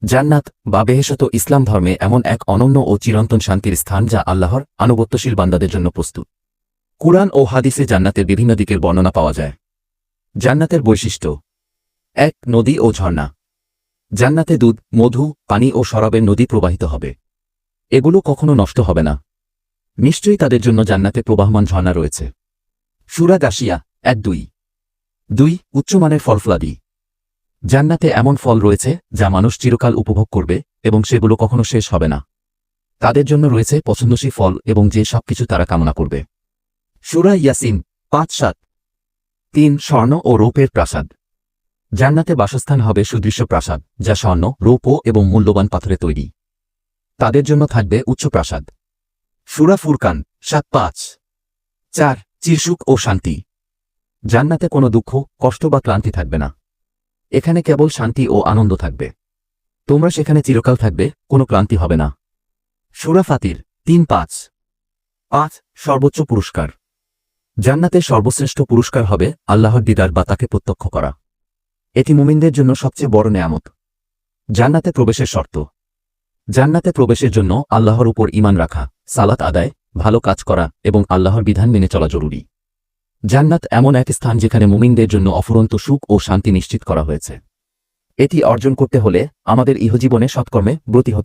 জান্নাত বা বেহেশত ইসলাম ধর্মে এমন এক অনন্য ও চিরন্তন শান্তির স্থান যা আল্লাহর আনুগত্যশীল বান্দাদের জন্য প্রস্তুত। কুরআন ও হাদিসে জান্নাতের বিভিন্ন দিকের বর্ণনা পাওয়া যায়। জান্নাতের বৈশিষ্ট্য: ১. নদী ও ঝর্ণা। জান্নাতে দুধ, মধু, পানি ও শরাবের নদী প্রবাহিত হবে। এগুলো কখনো নষ্ট হবে না। নিশ্চয়ই তাদের জন্য জান্নাতে প্রবাহমান ঝর্ণা রয়েছে। সূরা গাশিয়া ১-২। ২. উচ্চমানের ফলফলাদি। জান্নাতে এমন ফল রয়েছে যা মানুষ চিরকাল উপভোগ করবে এবং সেগুলো কখনো শেষ হবে না। তাদের জন্য রয়েছে পছন্দসই ফল এবং যে সবকিছু তারা কামনা করবে। সূরা ইয়াসিন ৫-৭। ৩. স্বর্ণ ও রৌপ্যের প্রাসাদ। জান্নাতে বাসস্থান হবে সুদৃশ্য প্রাসাদ যা স্বর্ণ, রৌপ্য এবং মূল্যবান পাথরে তৈরি। তাদের জন্য থাকবে উচ্চ প্রাসাদ। সূরা ফুরকান ৭-৫। ৪. চিরসুখ ও শান্তি। জান্নাতে কোনো দুঃখ, কষ্ট বা ক্লান্তি থাকবে না। এখানে কেবল শান্তি ও আনন্দ থাকবে। তোমরা সেখানে চিরকাল থাকবে, কোনো ক্লান্তি হবে না। সূরা ফাতির ৩-৫। ৫. সর্বোচ্চ পুরস্কার। জান্নাতের সর্বশ্রেষ্ঠ পুরস্কার হবে আল্লাহর দিদার বা তাকে প্রত্যক্ষ করা। এটি মুমিনদের জন্য সবচেয়ে বড় নেয়ামত। জান্নাতে প্রবেশের শর্ত: জান্নাতে প্রবেশের জন্য আল্লাহর উপর ঈমান রাখা, সালাত আদায়, ভালো কাজ করা এবং আল্লাহর বিধান মেনে চলা জরুরি। জান্নাত এমন এক স্থান যেখানে মুমিনদের জন্য অফুরন্ত সুখ ও শান্তি নিশ্চিত করা হয়েছে। এটি অর্জন করতে হলে আমাদের ইহজীবনে সৎকর্মে ব্রতী হতে